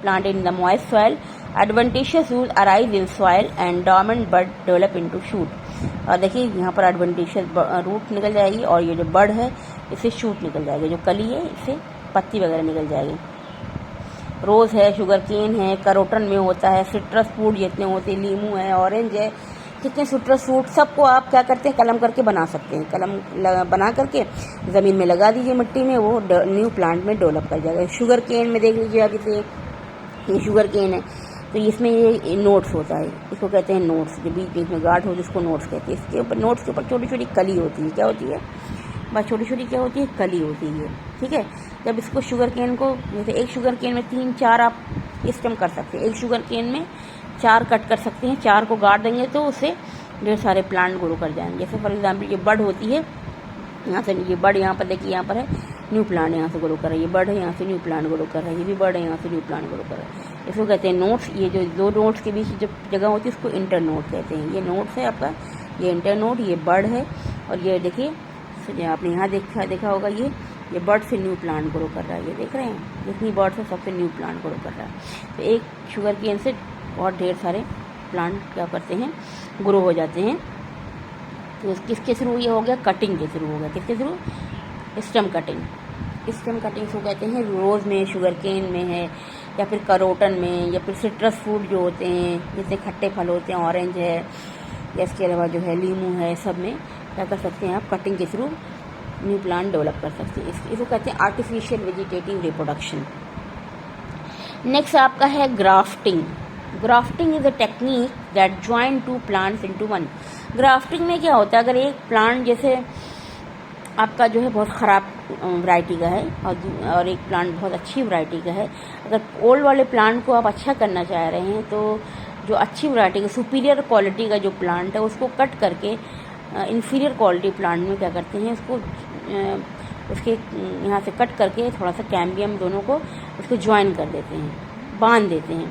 planted in the moist soil. Adventitious roots arise in soil and dormant bud develop into shoot. और देखिए यहाँ पर adventitious root निकल जाएगी और ये जो बड है इससे शूट निकल जाएगी, जो कली है इससे पत्ती वगैरह निकल जाएगी। रोज़ है, शुगर केन है, करोटन में होता है, सिट्रस फ्रूट जितने होते हैं, लीमू है, ऑरेंज है, कितने सिट्रस फ्रूट सबको आप क्या करते हैं कलम करके बना सकते हैं। कलम बना करके ज़मीन में लगा दीजिए मिट्टी में, वो न्यू प्लांट में डेवलप कर जाएगा। शुगर केन में देख लीजिए आप, इसे ये शुगर केन है तो इसमें ये नोट्स होता है, इसको कहते हैं नोट्स, जो बीच बीच में गांठ होती है इसको नोट्स कहते हैं। इसके ऊपर नोट्स के ऊपर छोटी छोटी कली होती है, क्या होती है बस छोटी छोटी क्या होती है कली होती है, ठीक है। जब इसको शुगर केन को जैसे एक शुगर केन में 3-4 आप स्टेम कर सकते हैं, एक शुगर केन में 4 कट कर सकते हैं, 4 को गाड़ देंगे तो उससे ढेर सारे प्लांट ग्रो कर जाएंगे। जैसे फॉर एग्जाम्पल ये बड होती है, यहाँ से ये बड यहाँ पर देखिए यहाँ पर है न्यू प्लांट यहाँ से ग्रो कर रहा है, ये बड है यहाँ से न्यू प्लांट ग्रो कर रहा है, ये भी बड है यहाँ से न्यू प्लांट ग्रो कर रहा है। इसको कहते हैं नोट्स। ये जो 2 नोट्स के बीच जो जगह होती है इसको इंटर नोट कहते हैं। ये नोट्स है आपका, ये इंटर नोट, ये बड है और ये देखिए आपने यहाँ देखा होगा ये बर्ड से न्यू प्लांट ग्रो कर रहा है, ये देख रहे हैं जितनी बर्ड से सबसे न्यू प्लांट ग्रो कर रहा है। तो एक शुगर केन से बहुत ढेर सारे प्लांट क्या करते हैं ग्रो हो जाते हैं। तो किसके थ्रू ये हो गया कटिंग के थ्रू हो गया, किसके through stem cutting. Stem cutting को कहते हैं रोज़ में, शुगर केन में है या फिर करोटन में या फिर सिट्रस फ्रूट जो होते हैं जैसे खट्टे फल होते हैं, ऑरेंज है या इसके अलावा जो है लीमू है, सब में क्या कर सकते हैं आप कटिंग के थ्रू न्यू प्लांट डेवलप कर सकते हैं। इसको कहते हैं आर्टिफिशियल वेजिटेटिव रिप्रोडक्शन। नेक्स्ट आपका है grafting. Grafting is a technique that join 2 plants into 1। Grafting में क्या होता है, अगर एक प्लांट जैसे आपका जो है बहुत ख़राब वैरायटी का है और एक प्लांट बहुत अच्छी वैरायटी का है, अगर ओल्ड वाले प्लांट को आप अच्छा करना चाह रहे हैं तो जो अच्छी वैरायटी का सुपीरियर क्वालिटी का जो प्लांट है उसको कट करके इन्फीरियर क्वालिटी प्लांट में क्या करते हैं उसको उसके यहाँ से कट करके थोड़ा सा कैम्बियम दोनों को उसको ज्वाइन कर देते हैं, बांध देते हैं।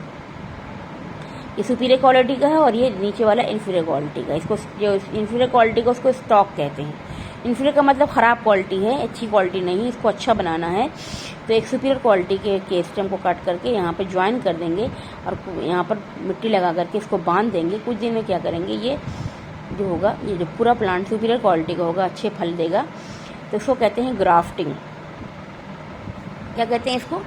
ये सुपीरियर क्वालिटी का है और ये नीचे वाला इन्फीरियर क्वालिटी का। इसको जो इन्फीरियर क्वालिटी का उसको स्टॉक कहते हैं। इन्फीरियर का मतलब ख़राब क्वालिटी है, अच्छी क्वालिटी नहीं, इसको अच्छा बनाना है तो एक सुपीरियर क्वालिटी के स्टेम को काट करके यहाँ पे ज्वाइन कर देंगे और यहाँ पर मिट्टी लगा करके इसको बांध देंगे। कुछ दिन में क्या करेंगे, ये जो होगा, ये जो पूरा प्लांट सुपीरियर क्वालिटी का होगा, अच्छे फल देगा, तो इसको कहते हैं ग्राफ्टिंग। क्या कहते हैं इसको,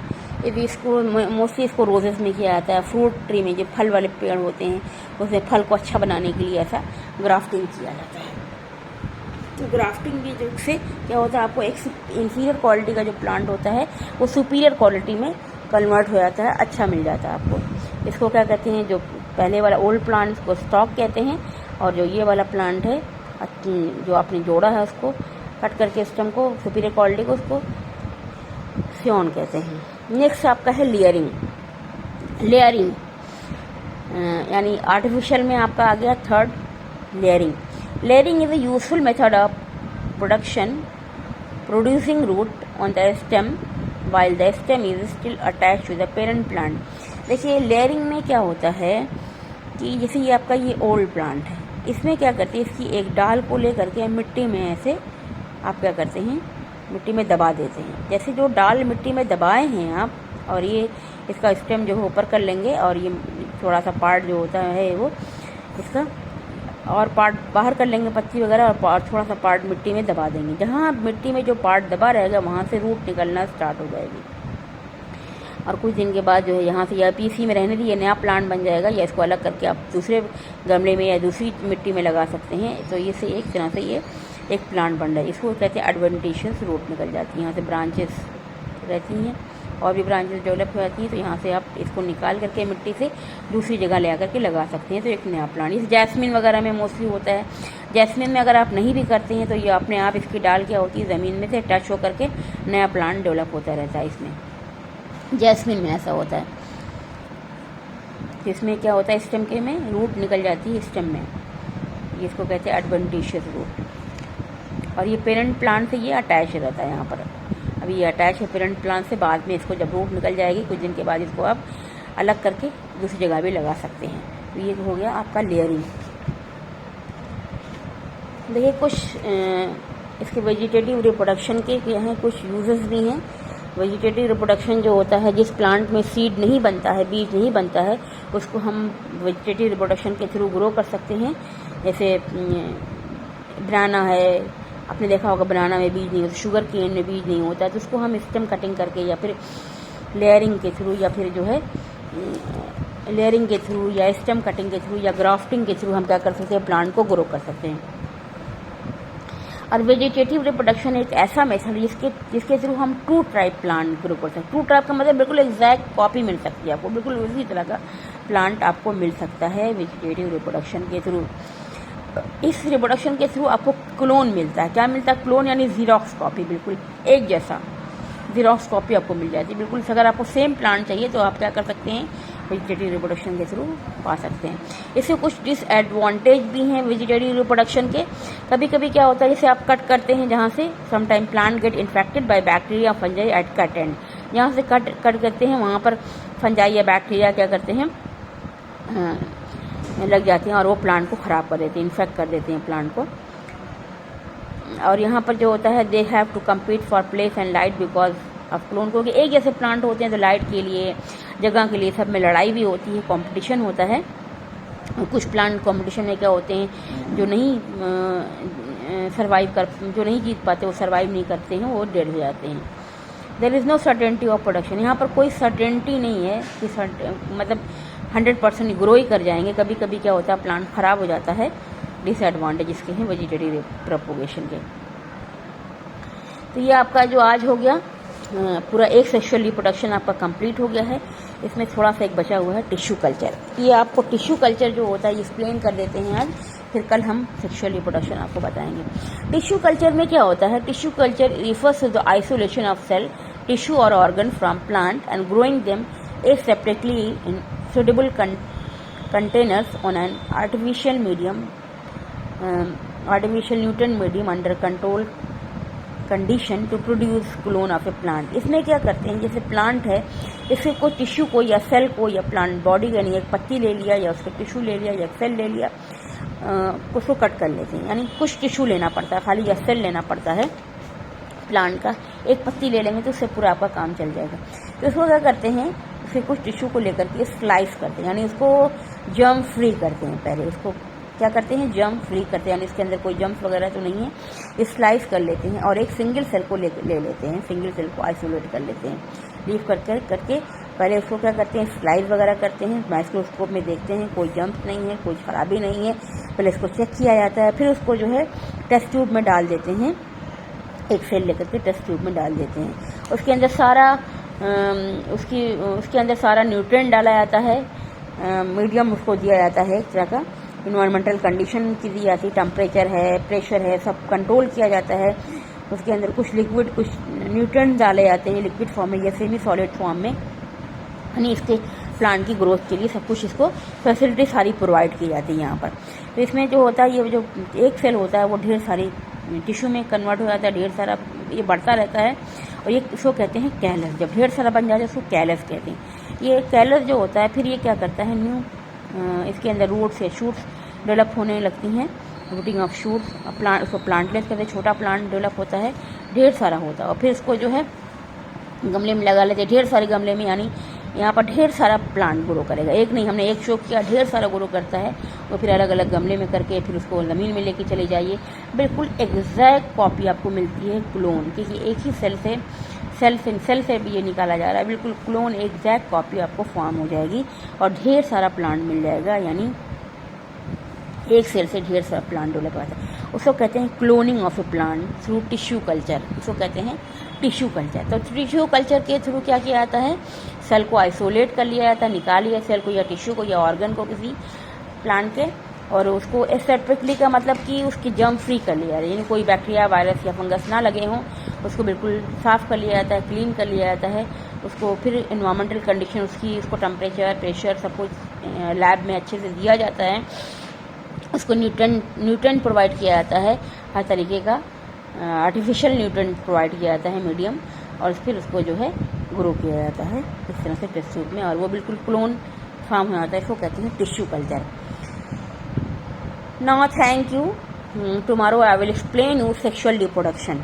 इसको मोस्टली इसको रोजेस में किया जाता है, फ्रूट ट्री में जो फल वाले पेड़ होते हैं उसमें फल को अच्छा बनाने के लिए ऐसा ग्राफ्टिंग किया जाता है। तो ग्राफ्टिंग की से क्या होता है, आपको एक इन्फीरियर क्वालिटी का जो प्लांट होता है वो सुपीरियर क्वालिटी में कन्वर्ट हो जाता है, अच्छा मिल जाता है आपको। इसको क्या कहते हैं, जो पहले वाला ओल्ड प्लांट को स्टॉक कहते हैं और जो ये वाला प्लांट है जो आपने जोड़ा है उसको कट करके स्टेम को सुपीरियर क्वालिटी को उसको फ्योन कहते हैं। नेक्स्ट आपका है लेयरिंग। लेयरिंग यानी आर्टिफिशियल में आपका आ गया third layering. Layering is a useful method of producing root on the stem while the stem is still attached to the parent plant। देखिए लेयरिंग में क्या होता है कि जैसे ये आपका ये ओल्ड प्लांट है, इसमें क्या करते हैं, इसकी एक डाल को लेकर के मिट्टी में ऐसे आप क्या करते हैं मिट्टी में दबा देते हैं। जैसे जो डाल मिट्टी में दबाए हैं आप और ये इसका स्टेम जो है ऊपर कर लेंगे और ये थोड़ा सा पार्ट जो होता है वो इसका और पार्ट बाहर कर लेंगे, पत्ती वगैरह, और थोड़ा सा पार्ट मिट्टी में दबा देंगे। जहाँ मिट्टी में जो पार्ट दबा रहेगा वहाँ से रूट निकलना स्टार्ट हो जाएगी और कुछ दिन के बाद जो है यहाँ से या पीसी में रहने दी, ये नया प्लांट बन जाएगा या इसको अलग करके आप दूसरे गमले में या दूसरी मिट्टी में लगा सकते हैं। तो ये से एक तरह से ये एक प्लांट बन रहा है। इसको कहते हैं एडवेंटिशियस रूट निकल जाती है, यहाँ से ब्रांचेस रहती हैं और भी ब्रांचेस डेवलप हो जाती हैं। तो यहाँ से आप इसको निकाल करके मिट्टी से दूसरी जगह ले आकर के लगा सकते हैं, तो एक नया प्लांट। इस जैस्मिन वगैरह में मोस्टली होता है। जैस्मिन में अगर आप नहीं भी करते हैं तो ये अपने आप इसकी डाल क्या होती है ज़मीन में से टच हो करके नया प्लांट डेवलप होता रहता है। इसमें जैस्मिन में ऐसा होता है, इसमें क्या होता है स्टेम के में रूट निकल जाती है स्टेम में, इसको कहते हैं एडवेंटिशियस रूट। और ये पेरेंट प्लांट से ये अटैच रहता है यहाँ पर। अभी ये अटैच है पेरेंट प्लांट से, बाद में इसको जब रूट निकल जाएगी कुछ दिन के बाद इसको आप अलग करके दूसरी जगह भी लगा सकते हैं। तो ये हो गया आपका लेयरिंग। देखिए कुछ इसके वेजिटेटिव रिप्रोडक्शन के हैं कुछ यूजेस भी हैं। वेजिटेटिव रिप्रोडक्शन जो होता है, जिस प्लांट में सीड नहीं बनता है, बीज नहीं बनता है, उसको हम वेजिटेटिव रिप्रोडक्शन के थ्रू ग्रो कर सकते हैं। जैसे बनाना है, आपने देखा होगा बनाना में बीज नहीं होता, शुगर केन में बीज नहीं होता, तो उसको हम स्टेम कटिंग करके या फिर लेयरिंग के थ्रू या फिर जो है लेयरिंग के थ्रू या स्टेम कटिंग के थ्रू या ग्राफ्टिंग के थ्रू हम क्या कर सकते हैं, प्लांट को ग्रो कर सकते हैं। और वेजिटेटिव रिप्रोडक्शन एक ऐसा मेथड है जिसके थ्रू हम ट्रू टाइप प्लांट ग्रो कर सकते हैं। ट्रू टाइप का मतलब बिल्कुल एग्जैक्ट कॉपी मिल सकती है आपको, बिल्कुल उसी तरह का प्लांट आपको मिल सकता है वेजिटेटिव रिप्रोडक्शन के थ्रू। इस रिप्रोडक्शन के थ्रू आपको क्लोन मिलता है। क्या मिलता है? क्लोन यानी जीरोक्स कॉपी, बिल्कुल एक जैसा जीरोक्स कॉपी आपको मिल जाती है बिल्कुल। अगर आपको सेम प्लांट चाहिए तो आप क्या कर सकते हैं, वेजिटेटिव रिप्रोडक्शन के थ्रू पा सकते हैं। इससे कुछ डिसएडवांटेज भी हैं वेजिटेटिव रिप्रोडक्शन के। कभी कभी क्या होता है, जैसे आप कट करते हैं जहाँ से, sometime plant get infected by bacteria fungi at cut end, जहाँ से कट करते हैं वहाँ पर फंजाई या बैक्टीरिया क्या करते हैं, लग जाते हैं और वो प्लांट को ख़राब कर देते हैं, इन्फेक्ट कर देते हैं प्लांट को। और यहाँ पर जो होता है, they have to compete for place and light because of clone, क्योंकि एक जैसे प्लांट होते हैं तो लाइट के लिए, जगह के लिए, सब में लड़ाई भी होती है, कंपटीशन होता है। और कुछ प्लांट कंपटीशन में क्या होते हैं, जो नहीं जो नहीं जीत पाते, वो सर्वाइव नहीं करते हैं, वो डेड हो जाते हैं। There is no certainty of production, यहाँ पर कोई सर्टेनिटी नहीं है कि मतलब 100% ग्रो ही कर जाएंगे। कभी कभी क्या होता है, प्लांट ख़राब हो जाता है। डिसएडवांटेज इसके हैं वेजिटेटिव प्रोपोगेशन के। तो ये आपका जो आज हो गया पूरा एक सेक्सुअल रिप्रोडक्शन आपका कंप्लीट हो गया है। इसमें थोड़ा सा एक बचा हुआ है टिश्यू कल्चर। ये आपको टिश्यू कल्चर जो होता है एक्सप्लेन कर देते हैं आज, फिर कल हम सेक्सुअल रिप्रोडक्शन आपको बताएंगे। टिश्यू कल्चर में क्या होता है, tissue culture refers to the isolation of cell, tissue और organ from plant and growing them separately in suitable containers on an artificial nutrient medium under controlled condition to produce clone of a plant। इसमें क्या करते हैं, जैसे plant है, इससे कोई tissue को या सेल को या प्लांट बॉडी यानी एक पत्ती ले लिया या उसका टिश्यू ले लिया या एक सेल ले लिया, उसको कट कर लेते हैं। यानी कुछ टिश्यू लेना पड़ता है, खाली या सेल लेना पड़ता है प्लांट का। एक पत्ती ले लेंगे तो उससे पूरा आपका काम चल जाएगा। तो इसको क्या करते हैं, फिर कुछ टिश्यू को लेकर के स्लाइस करते हैं, यानी इसको जर्म फ्री करते हैं। पहले इसको क्या करते हैं, जर्म फ्री करते हैं, यानी इसके अंदर कोई जर्म्स वगैरह तो नहीं है। स्लाइस कर लेते हैं और एक सिंगल सेल को ले लेते हैं, सिंगल सेल को आइसोलेट कर लेते हैं। लीव करके पहले उसको क्या करते हैं, स्लाइस वगैरह करते हैं, माइक्रोस्कोप में देखते हैं कोई जर्म्स नहीं है, कोई खराबी नहीं है। पहले इसको चेक किया जाता है, फिर उसको जो है टेस्ट ट्यूब में डाल देते हैं, एक सेल लेकर के टेस्ट ट्यूब में डाल देते हैं। उसके अंदर सारा उसके अंदर सारा न्यूट्रिएंट डाला जाता है, मीडियम उसको दिया जाता है, एक तरह का इन्वायरमेंटल कंडीशन की दी जाती है, टेम्परेचर है, प्रेशर है, सब कंट्रोल किया जाता है। उसके अंदर कुछ लिक्विड, कुछ न्यूट्रिएंट डाले जाते हैं लिक्विड फॉर्म में या सेमी सॉलिड फॉर्म में, यानी इसके प्लांट की ग्रोथ के लिए सब कुछ इसको फैसिलिटी सारी प्रोवाइड की जाती है यहाँ पर। तो इसमें जो होता है, ये जो एक सेल होता है वो ढेर सारी टिश्यू में कन्वर्ट हो जाता है, ढेर सारा ये बढ़ता रहता है। और ये इसको कहते हैं कैलस, जब ढेर सारा बन जाता है उसको कैलस कहते हैं। ये कैलस जो होता है, फिर ये क्या करता है, इसके अंदर रूट्स या शूट्स डेवलप होने लगती हैं, रूटिंग ऑफ शूट्स, प्लांट, उसको प्लांटलेस कहते हैं, छोटा प्लांट डेवलप होता है, ढेर सारा होता है। और फिर इसको जो है गमले में लगा लेते हैं, ढेर सारे गमले में, यानी यहाँ पर ढेर सारा प्लांट ग्रो करेगा। एक नहीं, हमने एक शो किया, ढेर सारा ग्रो करता है। वो फिर अलग अलग गमले में करके फिर उसको ज़मीन में लेके चले जाइए, बिल्कुल एग्जैक्ट कॉपी आपको मिलती है क्लोन, क्योंकि एक ही सेल से भी ये निकाला जा रहा है, बिल्कुल क्लोन एग्जैक्ट कॉपी आपको फॉर्म हो जाएगी और ढेर सारा प्लांट मिल जाएगा। यानी एक सेल से ढेर सारा प्लांट डेवलप होता है। उसको कहते हैं cloning of A plant through tissue culture, उसको कहते हैं टिश्यू कल्चर। तो टिश्यू कल्चर के थ्रू क्या किया जाता है, सेल को आइसोलेट कर लिया जाता है, निकाल लिया सेल को या टिश्यू को या ऑर्गन को किसी प्लांट के, और उसको एसेप्टिकली का मतलब कि उसकी जर्म फ्री कर लिया जाता है, यानी कोई बैक्टीरिया, वायरस या फंगस ना लगे हों, उसको बिल्कुल साफ़ कर लिया जाता है, क्लीन कर लिया जाता है। उसको फिर इन्वायरमेंटल कंडीशन उसकी, उसको टेम्परेचर, प्रेशर सब कुछ लैब में अच्छे से दिया जाता है। उसको न्यूट्रिएंट प्रोवाइड किया जाता है, हर तरीके का आर्टिफिशियल न्यूट्रिएंट प्रोवाइड किया जाता है मीडियम, और फिर उसको जो है ग्रो किया जाता है इस तरह से टेस्ट ट्यूब में, और वो बिल्कुल क्लोन फॉर्म हो जाता है। इसको कहते हैं tissue culture. Now thank you. Tomorrow I will explain you sexual reproduction.